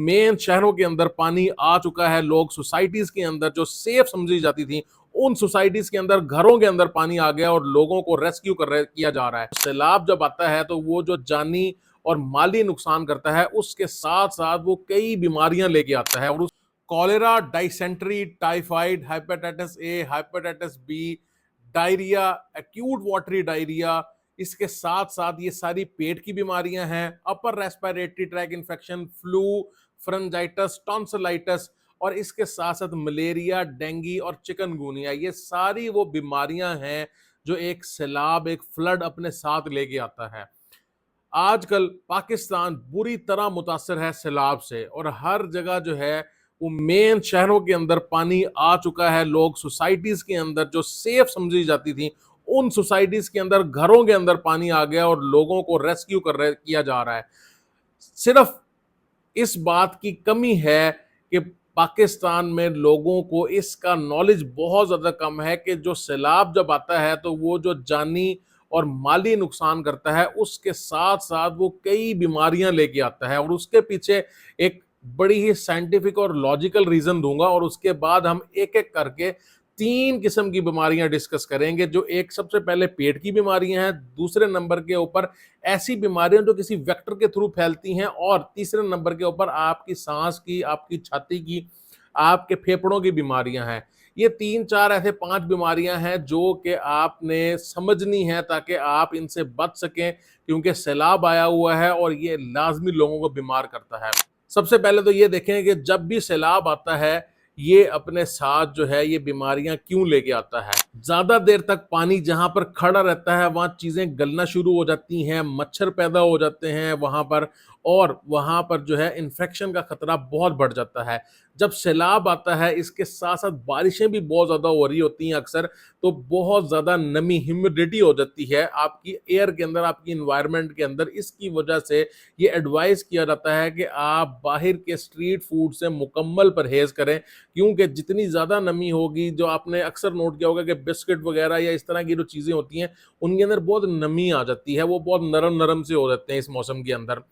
Main शहरों के अंदर पानी आ चुका है। लोग सोसाइटीज के अंदर जो सेफ समझी जाती थी, उन सोसाइटीज के अंदर, घरों के अंदर पानी आ गया और लोगों को रेस्क्यू किया जा रहा है। सैलाब जब आता है तो वो जो जानी और माली नुकसान करता है, उसके साथ साथ वो कई बीमारियां लेके आता है। और उस cholera, dysentery, typhoid, hepatitis A, hepatitis B, diarrhoea, acute watery diarrhoea, इसके साथ साथ ये सारी पेट की बीमारियां हैं, upper respiratory tract infection, flu, pharyngitis, tonsillitis, और इसके साथ साथ मलेरिया, डेंगू और चिकनगुनिया। ये सारी वो बीमारियां हैं जो एक सैलाब, एक फ्लड अपने साथ लेके आता है। आजकल पाकिस्तान बुरी तरह मुतासर है सैलाब से, और हर जगह जो है वो मेन शहरों के अंदर पानी आ चुका है। लोग सोसाइटीज के अंदर जो सेफ समझी जाती थी, उन सोसाइटीज के अंदर, घरों के अंदर पानी आ गया और लोगों को रेस्क्यू किया जा रहा है। सिर्फ इस बात की कमी है कि पाकिस्तान में लोगों को इसका नॉलेज बहुत ज्यादा कम है कि जो सैलाब जब आता है तो वो जो जानी और माली नुकसान करता है, उसके साथ साथ वो कई बीमारियां लेके आता है। और उसके पीछे एक बड़ी ही साइंटिफिक और लॉजिकल रीजन दूंगा, और उसके बाद हम एक एक करके तीन किस्म की बीमारियां डिस्कस करेंगे। जो एक, सबसे पहले पेट की बीमारियां हैं, दूसरे नंबर के ऊपर ऐसी बीमारियां जो किसी वेक्टर के थ्रू फैलती हैं, और तीसरे नंबर के ऊपर आपकी सांस की, आपकी छाती की, आपके फेफड़ों की बीमारियां हैं। ये तीन चार ऐसे पांच बीमारियां हैं जो कि आपने समझनी है ताकि आप इनसे बच सकें, क्योंकि सैलाब आया हुआ है और ये लाजमी लोगों को बीमार करता है। सबसे पहले तो ये देखें कि जब भी सैलाब आता है, ये अपने साथ जो है ये बीमारियां क्यों लेके आता है। ज्यादा देर तक पानी जहां पर खड़ा रहता है, वहां चीजें गलना शुरू हो जाती हैं, मच्छर पैदा हो जाते हैं वहां पर, और वहां पर जो है इन्फेक्शन का खतरा बहुत बढ़ जाता है। जब सैलाब आता है, इसके साथ साथ बारिशें भी बहुत ज्यादा हो रही होती हैं अक्सर, तो बहुत ज्यादा नमी, ह्यूमिडिटी हो जाती है आपकी एयर के अंदर, आपकी इन्वायरमेंट के अंदर। इसकी वजह से ये एडवाइस किया जाता है कि आप बाहर के स्ट्रीट फूड से मुकम्मल परहेज करें, क्योंकि जितनी ज़्यादा नमी होगी, जो आपने अक्सर नोट किया होगा कि बिस्किट वगैरह या इस तरह की जो चीज़ें होती हैं, उनके अंदर बहुत नमी आ जाती है, वो बहुत नरम नरम से हो जाते हैं इस मौसम के अंदर।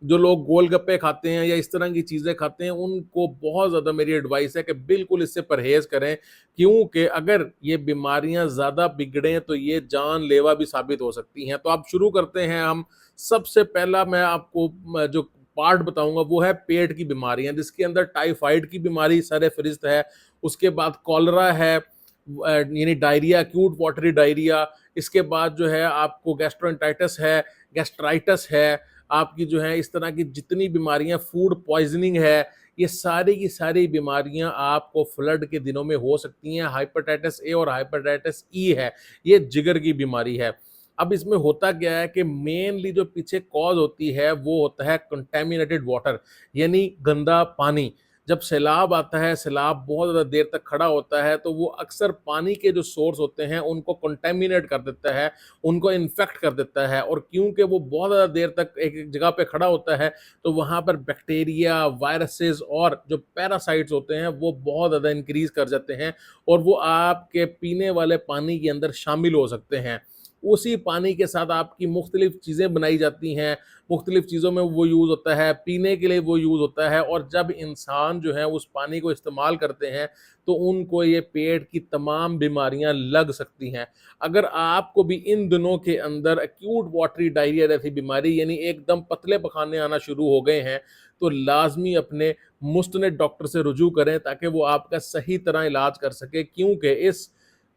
जो लोग गोलगप्पे खाते हैं या इस तरह की चीज़ें खाते हैं, उनको बहुत ज़्यादा मेरी एडवाइस है कि बिल्कुल इससे परहेज़ करें, क्योंकि अगर ये बीमारियां ज़्यादा बिगड़ें तो ये जानलेवा भी साबित हो सकती हैं। तो आप शुरू करते हैं हम। सबसे पहला मैं आपको जो पार्ट बताऊंगा वो है पेट की बीमारियां, जिसके अंदर टाइफाइड की बीमारी सरफहरिस्त है। उसके बाद कॉलरा है, यानी डायरिया, एक्यूट वाटरी डायरिया। इसके बाद जो है आपको गैस्ट्रोएंटाइटिस है, गैस्ट्राइटिस है, आपकी जो है इस तरह की जितनी बीमारियां, फूड पॉइजनिंग है, ये सारी की सारी बीमारियां आपको फ्लड के दिनों में हो सकती हैं। हाइपेटाइटिस ए और हाइपेटाइटिस ई है, ये जिगर की बीमारी है। अब इसमें होता क्या है कि मेनली जो पीछे कॉज होती है वो होता है कंटेमिनेटेड वाटर, यानी गंदा पानी। जब सैलाब आता है, सैलाब बहुत ज़्यादा देर तक खड़ा होता है, तो वो अक्सर पानी के जो सोर्स होते हैं उनको कंटेमिनेट कर देता है, उनको इन्फेक्ट कर देता है। और क्योंकि वो बहुत ज़्यादा देर तक एक एक जगह पे खड़ा होता है, तो वहाँ पर बैक्टीरिया, वायरसेस और जो पैरासाइट्स होते हैं वो बहुत ज़्यादा इंक्रीज कर जाते हैं, और वो आपके पीने वाले पानी के अंदर शामिल हो सकते हैं। उसी पानी के साथ आपकी मुख्तलिफ चीज़ें बनाई जाती हैं, मुख्तलिफ चीज़ों में वो यूज़ होता है, पीने के लिए वो यूज़ होता है। और जब इंसान जो है उस पानी को इस्तेमाल करते हैं, तो उनको ये पेट की तमाम बीमारियां लग सकती हैं। अगर आपको भी इन दिनों के अंदर एक्यूट वाटरी डायरिया जैसी बीमारी, यानी एकदम पतले पखाने आना शुरू हो गए हैं, तो लाजमी अपने मुस्तनद डॉक्टर से रुजू करें, ताकि वो आपका सही तरह इलाज कर सके। क्योंकि इस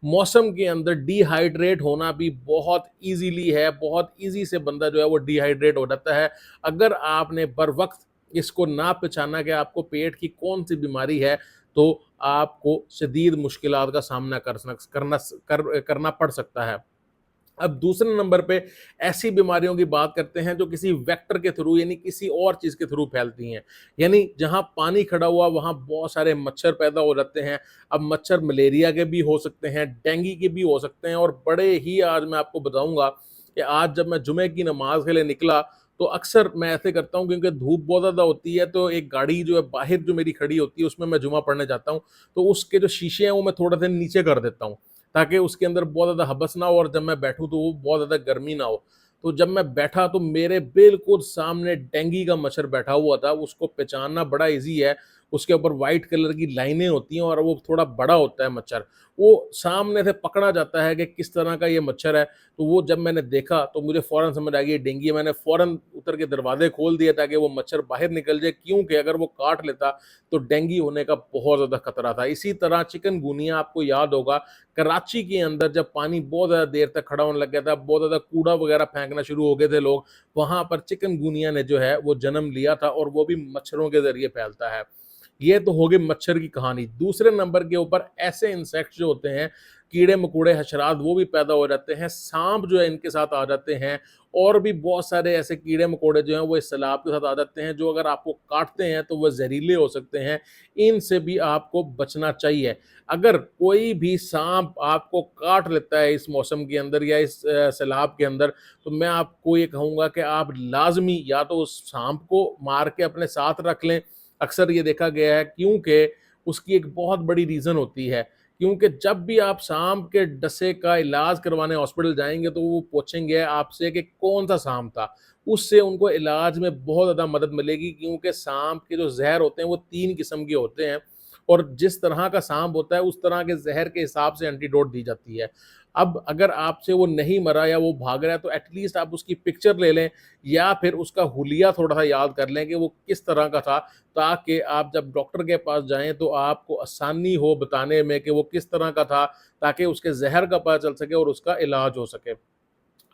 मौसम के अंदर डिहाइड्रेट होना भी बहुत इजीली है, बहुत इजी से बंदा जो है वो डिहाइड्रेट हो जाता है। अगर आपने बर वक्त इसको ना पहचाना कि आपको पेट की कौन सी बीमारी है, तो आपको शदीद मुश्किलात का सामना करना पड़ सकता है। अब दूसरे नंबर पे ऐसी बीमारियों की बात करते हैं जो किसी वेक्टर के थ्रू, यानी किसी और चीज़ के थ्रू फैलती हैं। यानी जहाँ पानी खड़ा हुआ वहाँ बहुत सारे मच्छर पैदा हो जाते हैं। अब मच्छर मलेरिया के भी हो सकते हैं, डेंगू के भी हो सकते हैं, और बड़े ही, आज मैं आपको बताऊंगा कि आज जब मैं जुमे की नमाज के लिए निकला, तो अक्सर मैं ऐसे करता हूँ, क्योंकि धूप बहुत ज़्यादा होती है, तो एक गाड़ी जो है बाहर जो मेरी खड़ी होती है उसमें मैं जुमा पढ़ने जाता हूँ, तो उसके जो शीशे हैं वो मैं थोड़ा सा नीचे कर देता हूँ, ताकि उसके अंदर बहुत ज़्यादा हबस ना हो, और जब मैं बैठूं तो वो बहुत ज़्यादा गर्मी ना हो। तो जब मैं बैठा तो मेरे बिल्कुल सामने डेंगू का मच्छर बैठा हुआ था, उसको पहचानना बड़ा ईज़ी है। उसके ऊपर व्हाइट कलर की लाइनें होती हैं और वो थोड़ा बड़ा होता है मच्छर। वो सामने से पकड़ा जाता है कि किस तरह का ये मच्छर है। तो वो जब मैंने देखा तो मुझे फ़ौरन समझ आ गई ये डेंगू है। मैंने फ़ौरन उतर के दरवाज़े खोल दिए ताकि वो मच्छर बाहर निकल जाए, क्योंकि अगर वो काट लेता तो डेंगू होने का बहुत ज़्यादा खतरा था। इसी तरह चिकनगुनिया आपको याद होगा, कराची के अंदर जब पानी बहुत ज़्यादा देर तक खड़ा होने लग गया था, बहुत ज़्यादा कूड़ा वगैरह फेंकना शुरू हो गए थे लोग, वहाँ पर चिकनगुनिया ने जो है वो जन्म लिया था और वो भी मच्छरों के ज़रिए फैलता है। ये तो हो गई मच्छर की कहानी। दूसरे नंबर के ऊपर ऐसे इंसेक्ट्स जो होते हैं, कीड़े-मकोड़े, हशरात, वो भी पैदा हो जाते हैं। साँप जो है इनके साथ आ जाते हैं और भी बहुत सारे ऐसे कीड़े-मकोड़े जो हैं वो इस सैलाब के साथ आ जाते हैं, जो अगर आपको काटते हैं तो वो ज़हरीले हो सकते हैं। इनसे भी आपको बचना चाहिए। अगर कोई भी साँप आपको काट लेता है इस मौसम के अंदर या इस सैलाब के अंदर, तो मैं आपको ये कहूँगा कि आप लाज़मी या तो उस साँप को मार के अपने साथ रख लें। अक्सर ये देखा गया है, क्योंकि उसकी एक बहुत बड़ी रीज़न होती है, क्योंकि जब भी आप साँप के डसे का इलाज करवाने हॉस्पिटल जाएँगे तो वो पूछेंगे आपसे कि कौन-सा साँप था। उससे उनको इलाज में बहुत ज़्यादा मदद मिलेगी, क्योंकि साँप के जो ज़हर होते हैं वो 3 किस्म के होते हैं और जिस तरह का साँप होता है उस तरह के ज़हर के हिसाब से एंटीडोट दी जाती है। अब अगर आपसे वो नहीं मरा या वो भाग रहा है तो एटलीस्ट आप उसकी पिक्चर ले लें या फिर उसका हुलिया थोड़ा-सा याद कर लें कि वो किस तरह का था, ताकि आप जब डॉक्टर के पास जाएँ तो आपको आसानी हो बताने में कि वो किस तरह का था, ताकि उसके ज़हर का पता चल सके और उसका इलाज हो सके।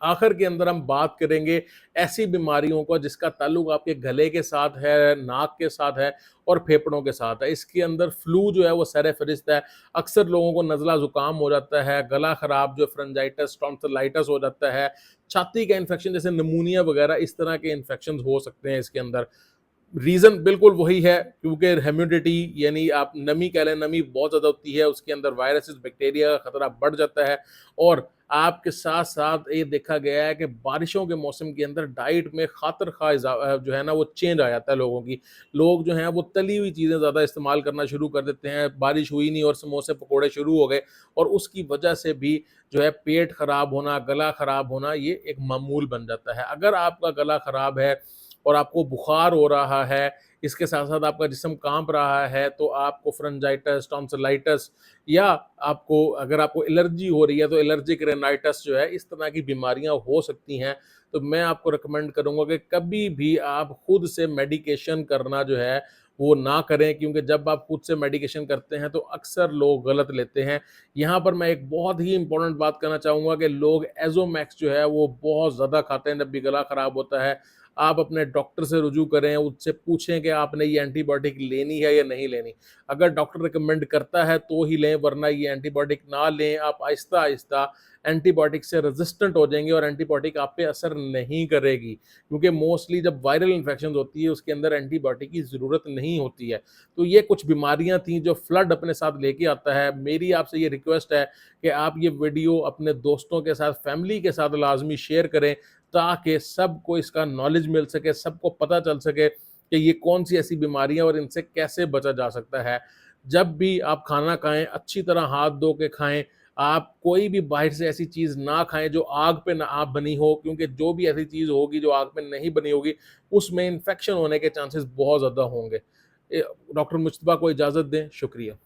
आखिर के अंदर हम बात करेंगे ऐसी बीमारियों का जिसका ताल्लुक आपके गले के साथ है, नाक के साथ है और फेफड़ों के साथ है। इसके अंदर फ्लू जो है वो सर-ए-फ़हरिस्त है। अक्सर लोगों को नज़ला ज़ुकाम हो जाता है, गला खराब जो फ्रंजाइटिस, टॉन्सिलाइटिस हो जाता है, छाती का इन्फेक्शन जैसे निमोनिया वगैरह, इस तरह के इन्फेक्शंस हो सकते हैं इसके अंदर। रीज़न बिल्कुल वही है, क्योंकि ह्यूमिडिटी यानी आप नमी कह लें, नमी बहुत ज़्यादा होती है, उसके अंदर वायरसेस, बैक्टीरिया का खतरा बढ़ जाता है और आपके साथ-साथ ये देखा गया है कि बारिशों के मौसम के अंदर डाइट में खातिर-ख़्वाह जो है ना वो चेंज आ जाता है लोगों की। लोग जो हैं वो तली हुई चीज़ें ज़्यादा इस्तेमाल करना शुरू कर देते हैं, बारिश हुई नहीं और समोसे पकोड़े शुरू हो गए और उसकी वजह से भी जो है पेट खराब होना, गला खराब होना, ये एक मामूल बन जाता है। अगर आपका गला खराब है और आपको बुखार हो रहा है, इसके साथ-साथ आपका जिस्म काँप रहा है, तो आपको फ्रंजाइटिस, टॉन्सिलाइटिस या आपको अगर आपको एलर्जी हो रही है, तो एलर्जिक राइनाइटिस जो है, इस तरह की बीमारियाँ हो सकती हैं। तो मैं आपको रिकमेंड करूँगा कि कभी भी आप खुद से मेडिकेशन करना जो है, वो ना करें, क्योंकि जब आप खुद से मेडिकेशन करते हैं, तो अक्सर लोग गलत लेते हैं। यहाँ पर मैं एक बहुत ही इम्पोर्टेंट बात कहना चाहूँगा कि लोग एज़ोमैक्स जो है, वो बहुत ज़्यादा खाते हैं जब भी गला खराब होता है। आप अपने डॉक्टर से रुजू करें, उससे पूछें कि आपने ये एंटीबायोटिक लेनी है या नहीं लेनी। अगर डॉक्टर रिकमेंड करता है तो ही लें, वरना ये एंटीबायोटिक ना लें। आप आहिस्ता-आहिस्ता एंटीबायोटिक से रेज़िस्टेंट हो जाएँगे और एंटीबायोटिक आप पे असर नहीं करेगी। क्योंकि मोस्टली जब वायरल इन्फेक्शंस होती है, उसके अंदर एंटीबायोटिक की ज़रूरत नहीं होती है। तो ये कुछ बीमारियाँ थी जो फ्लड अपने साथ लेके आता है। मेरी आपसे ये रिक्वेस्ट है कि आप ये वीडियो अपने दोस्तों के साथ, फैमिली के साथ लाज़मी शेयर करें, ताकि सबको इसका नॉलेज मिल सके, सबको पता चल सके कि ये कौन-सी ऐसी बीमारियाँ और इनसे कैसे बचा जा सकता है। जब भी आप खाना खाएँ, अच्छी तरह हाथ धो के खाएँ। आप कोई भी बाहर से ऐसी चीज़ ना खाएँ जो आग पे ना आप बनी हो, क्योंकि जो भी ऐसी चीज़ होगी जो आग पे नहीं बनी होगी, उसमें इन्फेक्शन होने के चांसेस बहुत ज़्यादा होंगे। डॉक्टर मुज्तबा को इजाज़त दें। शुक्रिया।